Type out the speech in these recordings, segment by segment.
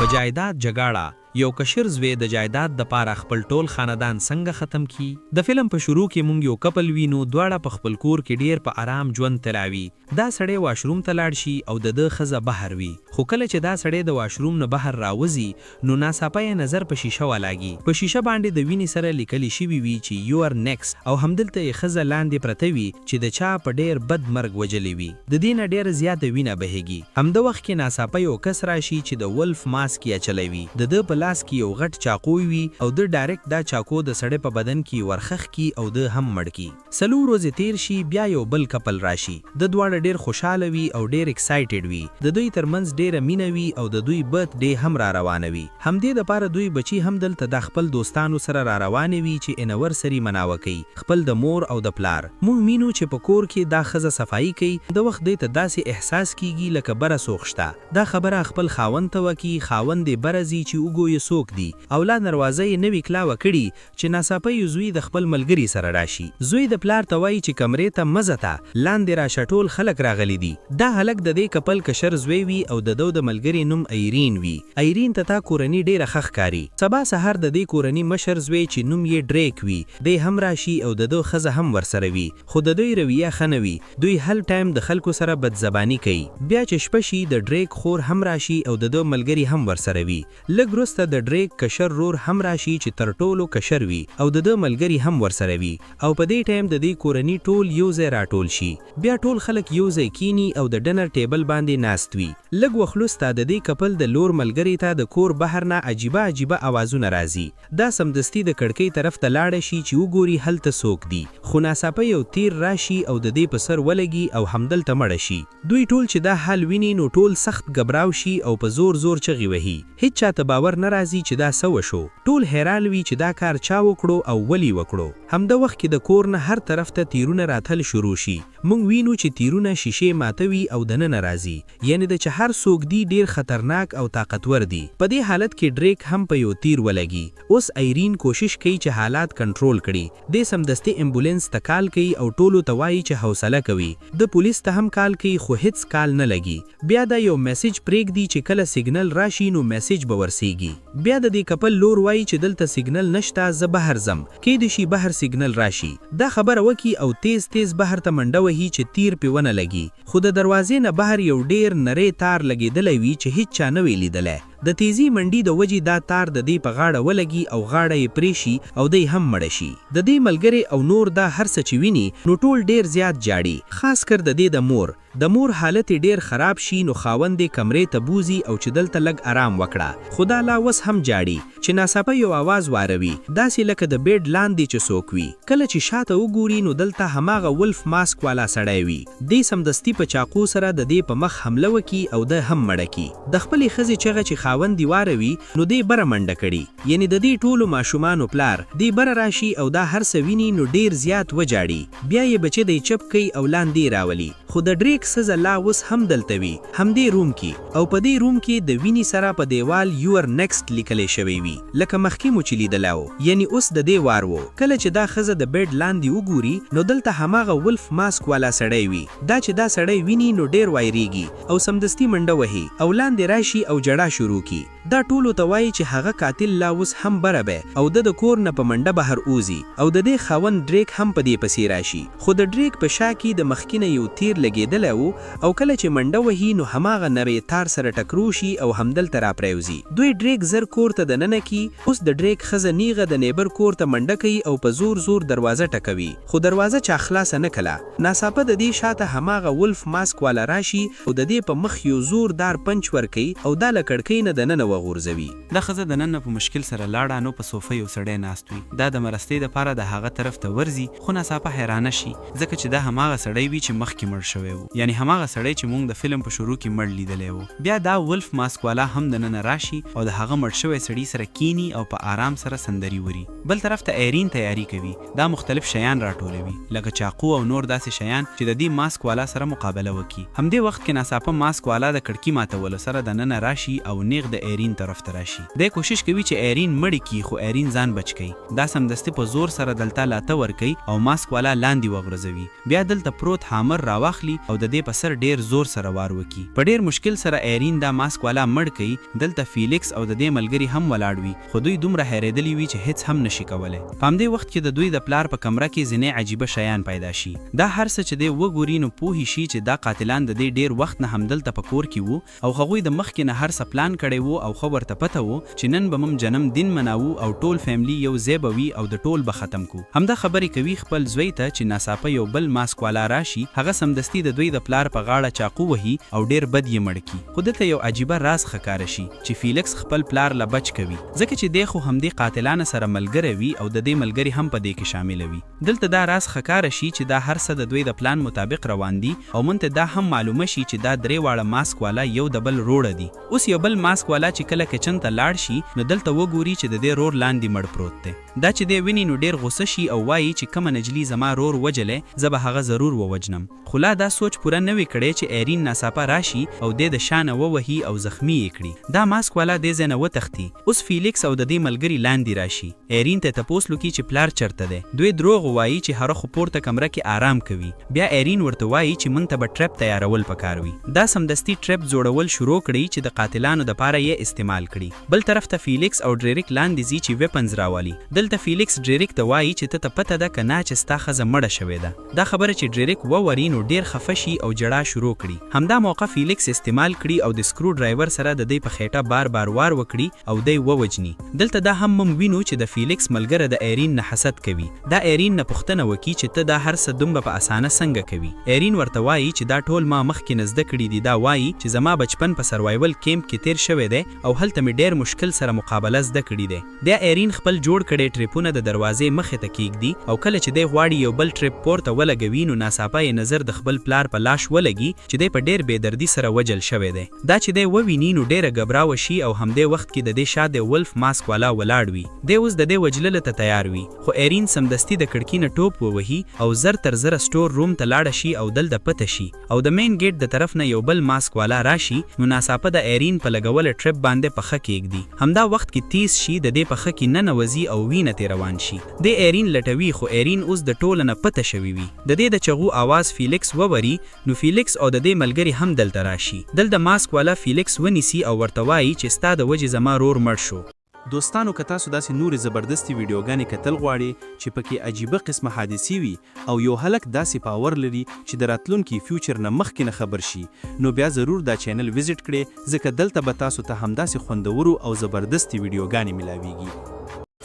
په جایداد جګړه یو کشر زوی د جایداد د پاره خپل ټول خاندان څنګه ختم کی. د فلم په شروع کې مونږ یو کپل وینو، دواړه په خپل کور کې ډیر په آرام ژوند تلاوي. دا سړی واشروم ته لاړ شي او د خزه بهر وي، خو کله چې دا سړی د واشروم نه بهر راوځي نو ناڅاپه یې نظر په شیشه ولاږي. په شیشه باندې د وینې سره لیکل شوی وي چې یو ار نیکست، او همدلته یې خزه لاندې پرته وي چې د چا په ډیر بد مرګ وجلې وي. د دې نه ډیر زیاته وینه بهیږي. همد وخت کې ناڅاپه یو کس راشي چې د ولف ماسک یې چلوي. د په لاس کې یو غټ چاقو وي او د ډایرکټ دا چاقو د سړی په بدن کې ورخخ کی او د هم مړ کی. سلو ورځې تیر شي، بیا یو بل کپل راشي. د دواړه ډیر خوشاله وي او ډیر ایکسایټډ وي. د دوی ترمنځ ډیره مینه وي او د دوی برث ډے هم را روانه وي. همدې د پاره دوی بچي هم دلته د خپل دوستانو سره را روانه وي چې انورسری مناوه کوي، خپل د مور او د پلار. مونږ مینو چې په کور کې دا خزه صفائی کوي. د وخت د ته داسې احساس کیږي لکه بره سوخشته. دا خبره خپل خاوند ته وکي، خاوند دې برزي چې وګوي سوک دی. اولاد دروازه یې نوی کلاوه کړي چې ناڅاپه یو زوی د خپل ملګری سره راشي. زوی د پلار ته وایي چې کمرې ته مزه ته لاندې راشه، ټول خلک راغلي دي. دا هلک د دې کپل کشر زوی وي او د د ملګری نوم ایرین وي. ایرین ته تا کورنۍ ډیره ښه ښکاري. سبا سهار د دې کورنۍ مشر زوی چې نوم یې ډریک وي دی هم راشي او د خزه هم ورسره وي، خو د دوی رویه ښه نه وي. دوی هل ټایم د خلکو سره بدزبانی کوي. بیا چې شپه شي د ډریک خور هم راشي او د ملګری هم ورسره وي. لږ وروسته د ډریک کشر رور هم راشي چې تر ټولو کشر وي او د ملګری هم ورسره وي. او په دې ټایم د دې کورنۍ ټول یو ځای راټول شي. بیا ټول خلک یو ځای کینی او د ډنر ټیبل باندې ناست وي. لږ وخت وروسته د دې کپل د لور ملګری ته د کور بهر نه عجیبه اوازونه راځي. دا سمدستي د کړکۍ طرف ته لاړ شي چې وګوري هلته څوک دی، خو ناڅاپه یو تیر راشي او د دې په سر ولګي او همدلته مړ شي. دوی ټول چې دا حال ویني نو ټول سخت غبراو شي او په زور زور چغې وهي. هیڅ چاته باور نه راځي چې دا څه وشو. ټول حیران وي چې دا کار چا وکړو او ولی وکړو. همدا وخت کې د کور نه هر طرف ته تیرونه راتل شروع شي. مونږ وینو چې تیرونه شیشې ماتوي او دننه راځي، یعنی د چې هر څوک دی ډیر خطرناک او طاقتور دی. په دې حالت کې ډریک هم په یو تیر ولګي. اوس ایرین کوشش کوي چې حالات کنټرول کړي. د سمدستي امبولانس ته کال کوي او ټولو ته وایي چې حوصله کوي. د پولیس ته هم کال کوي خو هیڅ کال نه لګي. بیا دا یو میسج پرېږدي چې کله سیګنل راشي نو میسج به ورسیږي. بیا د دې کپل لور وایي چې دلته سیګنل نشته، زه بهر ځم، کېدای شي بهر سیګنل راشي. دا خبره وکي او تیز بهر ته منډه وهي چې تیر پې ونه لګي. خو د دروازې نه بهر یو ډیر نری تار لګېدلی وي چې هیڅ چا نه وی لیدلی. د تیزی منډي د وجې دا تار د دې په غاړه ولګي او غاړه یې پرې شي او دی هم مړ شي. د دې ملګری او نور دا هر څه چې ویني نو ټول ډیر زیات جاړي، خاص کر د دې د مور. د مور حالت ډیر خراب شي نو خاوند یې کمرې ته بوزي او چې دلته لږ آرام وکړه. خدا لا وس هم جاړي چې ناڅاپه یو आवाज واروي، داسې لکه د بیډ لاندې چې څوک وي. کله چې شاته وګوري نو دلته هماغه ولف ماسک والا سړی وي. دې سمدستي په چاقو سره د دې په مخ حمله وکي او د هم مړ کی. د خپلې ښځې چغه چې خاوند دیواروي نو دی بره منډه کړي، یعنی د دې ټولو ماشومانو پلار دی بره راشي او دا هر څه ویني نو ډیر زیات وجاړي. بیا یې بچی دی چپ کوي او لاندې راولي. خو د ډریک سزه لا اوس هم دلته وي، همدې روم کې. او په دې روم کې د ویني سره په دیوال یور نیکست لیکلی شوی وي لکه مخکې مو چې لیدلی و، یعنی اوس د دې وار و. کله چې دا ښځه د بیډ لاندې وګوري نو دلته هماغه ولف ماسک والا سړی وي. دا چې دا سړی ویني نو ډیر وایریږي او سمدستي منډه وهي او لاندې راشي او جړا شروع کی. دا ټولو ته وایي چې هغه قاتل لا اوس هم بره به او د کور نه په منډه بهر اوزي او د دې خاوند ډریک هم په دې پسې راشي. خو د ډریک په شا کې د مخکینه یو تیر لګېدلی و او کله چې منډه وهي نو هماغه نری تار سره ټکرو شي او همدلته را پریوزي. دوی ډریک زر کور ته دننه کی. اوس د ډریک ښځه نیغه د نیبر کور ته منډه کوي او په زور زور دروازه ټکوي، خو دروازه چا خلاصه نه کړه. ناڅاپه د دې شاته هماغه ولف ماسک والا راشي او د دې په مخ یو زوردار پنچ ورکوي او دا له کړکۍ نه دننه وغورځوي. دا ښځه دننه په مشکل سره لاړه نو په صوفه یو سړی ناست وي. دا د مرستې دپاره د هغه طرف ته ورځي، خو ناڅاپه حیرانه شي ځکه چې دا هماغه سړی وي چې مخکې مړ شوی و، یعنی هماغه سړی چې موږ د فلم په شروع کې مړ لیدلی و. بیا دا ولف ماسک والا هم دننه راشي او د هغه مړ شوی سړي سره کینی او په آرام سره سندري وري. بل طرف ته ایرین تیاری کوي. دا مختلف شیان راټولوي لکه چاقو او نور داسې شیان چې د دې ماسک والا سره مقابله وکړي. همدې وخت کې ناڅاپه ماسک والا د کړکۍ ماتولو سره دننه راشي او نیغ د ایرین ایرین طرف ته راشي. دی کوشش کوي چې ایرین مړ کړي خو ایرین ځان بچ کوي. دا سمدستي په زور سره دلته لاته ورکوي او ماسک والا لاندې وغورځوي. بیا دلته پروت هامر راواخلي او د دې په سر ډیر زور سره وار وکړي. په ډیر مشکل سره ایرین دا ماسک والا مړ کوي. دلته فیلیکس او د دې ملګري هم ولاړ وي خو دوی دومره حیرېدلي وي چې هیڅ هم نشي کولی. په همدې وخت کې د دوی د پلار په کمره کې ځینې عجیبه شیان پیدا شي. دا هر څه چې دی وګوري نو پوهې شي چې دا قاتلان د دې ډیر وخت نه همدلته په کور کې وو او هغوی د مخکې نه هر څه پلان کړی وو او ښه ورته پته وو چې نن به موږ جنم دین مناوو او ټول فیملی یو ځای به وي او د ټول به ختم کو. همدا خبرې کوي خپل زوی ته چې ناڅاپه یو بل ماسک والا راشي. هغه سمدستي د دوی د پلار په غاړه چاقو وهي او ډیر بد یې مړ کړي. خو دلته یو عجیبه راز ښکاره شي چې فیلیکس خپل پلار له بچ کوي ځکه چې دی خو همدې قاتلانو سره ملګری وي او د دې ملګري هم په دې کې شامل وي. دلته دا راز ښکاره شي چې دا هر څه د دوی د پلان مطابق روان دي او مونږ ته دا هم معلومه شي چې دا درې واړه ماسک والا یو د بل روړه دي. اوس یو بل ماسک والا چې کله کچن ته لاړ شي نو دلته وګوري چې د دې رور لاندې مړ پروت دی. دا چې دی ویني نو ډیر غوسه شي او وایي چې کومه نجلي زما رور وجلې زه به هغه ضرور ووجنم. خو لا دا سوچ پوره نه وي کړی چې ایرین ناڅاپه راشي او د شانه ووهي او زخمی یې کړي. دا ماسک والا دې ځای نه وتښتي. اوس فیلیکس او د دې ملګري لاندې راشي. ایرین ته تپوس وکړي چې پلار چرته دی. دوی دروغ وایي چې هغه خو پورته کمره کې آرام کوي. بیا ایرین ورته وایي چې مونږ ته به ټریپ تیارول پکار وي. دا سمدستي ټریپ جوړول شروع کړي چې د قاتلانو دپاره یې استعمال کړي. بل طرف ته فیلیکس او ډریریک لاندې ځي چې ویپنز راولي. دلته فیلیکس ډریریک ته وایي چې ته پته ده که نه چې ستا ښځه مړه شوې ده. دا خبره چې ډریریک ووري نو ډیر خفه شي او جړا شروع کړي. همدا موقع فیلیکس استعمال کړي او د سکرو ډرایور سره د دې په خېټه بار بار وار وکړي او دی ووجني. دلته دا هم وینو چې د فیلیکس ملګری د ایرین نه حسد کوي. دا ایرین نه پوښتنه وکړي چې ته دا هر څه دومره په اسانه څنګه کوي. ایرین ورته وایي چې دا ټول ما مخکې نه زده کړي دي. دا وایي چې زما بچپن په سروایول کیمپ کې تیر شوی دی او هلته مې ډیر مشکل سره مقابله زده کړي دی. دا ایرین خپل جوړ کړي ټریپونه د دروازې مخې ته کیږدي او کله چې دی غواړي یو بل ټریپ پورته ولګوي نو ناڅاپه یې نظر د خپل پلار په لاش ولګي چې دی په ډیر بېدردي سره وجل شوی دی. دا چې دی وویني نو ډیره ګبراوه شي او همدې وخت کې د دې شا د ولف ماسک والا ولاړ وي. دی اوس د دې وجللو ته تیار وي خو ایرین سمدستي د کړکۍ نه ټوپ ووهي او زر تر زره سټور روم ته لاړه شي او دلته پته شي او د مین گیټ د طرف نه یو بل ماسک والا راشي نو ناڅاپه د ایرین په لګول ټریپ باندې پخه کېږدي. همدا وخت کې تیز شي د دې پخه کې ننوځي او وینه ترې روان شي. د ایرین لټوي خو ایرین اوس د ټوله نه پته شوی وي. د دې د چغو आवाज فیلیکس ووري نو فیلیکس او د دې ملګري هم دلته راشي. دلته ماسک والا فیلیکس ونیسي او ورته وایي چې ستا د وجې زما رور مړ شو. دوستانو که تاسو داسې نورې زبردستې ویډیوګانې کتل غواړئ چې پکې عجیبه قسمه حادثې وي او یو هلک داسې پاور لري چې د راتلونکي فیوچر نه مخکې نه خبر شي نو بیا ضرور دا چینل ویزیټ کړئ ځکه دلته به تاسو ته همداسې خوندورو او زبردستې ویډیوګانې ملاویږي.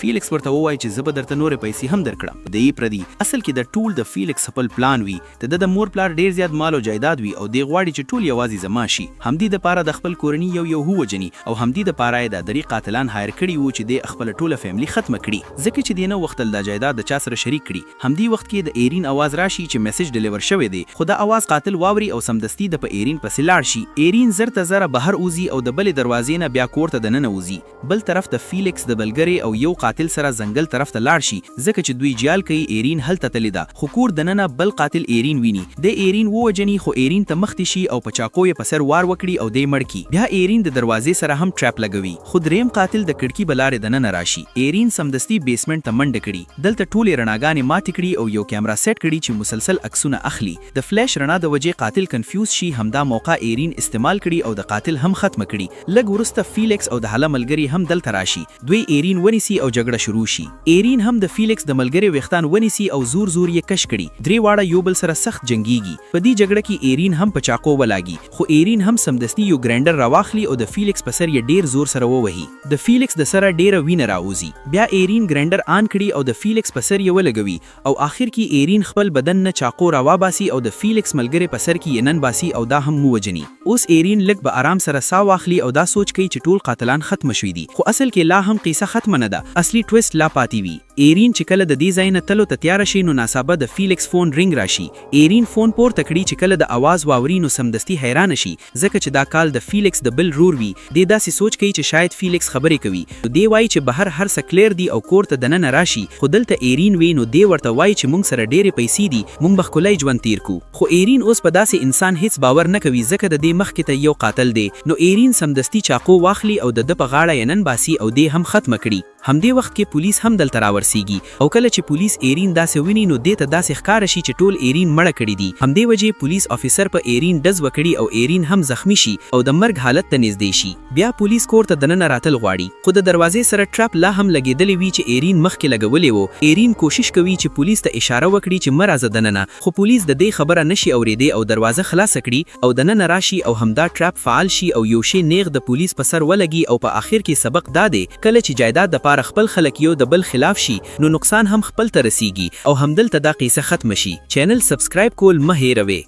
فیلیکس ورته ووایي چې زه به درته نورې پیسې هم درکړم. د یې پردي اصل کې د ټول د فیلیکس خپل پلان وي. د مور پلار ډیر زیات مال او جایداد وي او دی غواړي چې ټول یوازې زما شي. همدې دپاره د خپل کورنۍ یو ووجني او همدې دپاره یې دا درې قاتلان هایر کړي وو چې دی خپله ټوله فیملي ختمه کړي ځکه چې دی نه غوښتل دا جایداد د چا سره شریک کړي. همدې وخت کې د ایرین اواز راشي چې میسج ډیلیور شوی دی خو دا اواز قاتل واوري او سمدستي د په ایرین پسې لاړ شي. ایرین زر ته زره بهر وځي او د بلې دروازې نه بیا کور ته دننه وځي. بل طرف د فیلیکس د ملګري او یو قاتل سره ځنګل طرف ته لاړ شي ځکه چې دوی جال کوي. ایرین هلته تللی ده خو کور دننه بل قاتل ایرین ویني. د ایرین ووجني خو ایرین ته مخې شي او په چاقو یې په سر وار وکړي او دی مړ کی. بیا ایرین د دروازې سره هم ټریپ لګوي خو دریم قاتل د کړکۍ بلارې دننه راشي. ایرین سمدستي بیسمنټ ته منډه کړي. دلته ټولې رڼاګانې ماتې کړي او یو کیمرا سیټ کړي چې مسلسل عکسونه اخلي. د فلیش رڼا د وجې قاتل کنفیوز شي. همدا موقع ایرین استعمال کړي او د قاتل هم ختمه کړي. لږ وروسته فیلیکس او د هله ملګري هم دلته راشي. دوی ایرین ونیسي او جګړه شروع شي. ایرین هم د فیلیکس د ملګري ویښتان ونیسي او زور یې کش کړي. درې واړه یو بل سره سخت جنګیږي. په دې جګړه کې ایرین هم په چاقو ولاګي خو ایرین هم سمدستي یو ګرینډر راواخلي او د فیلیکس په سر یې ډیر زور سره ووهي. د فیلیکس د سره ډیره وینه راوځي. بیا ایرین ګرینډر آن کړي او د فیلیکس په سر یې ولګوي او آخر کې ایرین خپل بدن نه چاقو راوباسي او د فیلیکس ملګري په سر کې یې نن باسي او دا هم ووجني. اوس ایرین لږ به آرام سره ساه واخلي او دا سوچ کوي چې ټول قاتلان ختم شوي دي خو اصل کې لا هم قصه ختمه نه ده. اصلي ټویسټ لا پاتې وي. ایرین چې کله د دې ځای نه تلو ته تیاره شي نو ناڅاپه د فیلیکس فون رنګ راشي. ایرین فون پورته کړي چې کله د اواز واوري نو سمدستي حیرانه شي ځکه چې دا کال د فیلیکس د بل رور وي. دې داسې سوچ کوي چې شاید فیلیکس خبرې کوي. نو دی وایي چې بهر هر څه کلیر دي او کور ته دننه راشي. خو دلته ایرین وي نو دی ورته وایي چې موږ سره ډېرې پیسې دي موږ به ښکلی ژوند تیر کو. خو ایرین اوس په داسې انسان هیڅ باور نه کوي ځکه د دې مخکې ته یو قاتل دی. نو ایرین سمدستي چاقو واخلي او د ده په غاړه یې نن باسي او دې هم ختمه کړي. همدې وخت کې پولیس هم دلته راورسیږي او کله چې پولیس ایرین داسې ویني نو دې ته داسې ښکاره شي چې ټول ایرین مړه کړي دي. همدې وجې پولیس افیسر په ایرین ډز وکړي او ایرین هم زخمی شي او د مرګ حالت ته نږدې شي. بیا پولیس کور ته دننه راتل غواړي خو د دروازې سره ټراپ لا هم لګېدلی وي چې ایرین مخکې لګولې و. ایرین کوشش کوي چې پولیس ته اشاره وکړي چې مه راځه دننه خو پولیس د دې خبره نشي اورېدی او دروازه خلاصه کړي او دننه راشي او همدا ټراپ فعال شي او یو شی نیغ د پولیس په سر ولګي او په آخر کې سبق دا دی کله چې جایداد دپاره خپل خلک یو د بل خلاف شي نو نقصان هم خپل ته رسیږي او همدلته دا قیسه ختمه شي. چینل سبسکرایب کول مه هیروئ.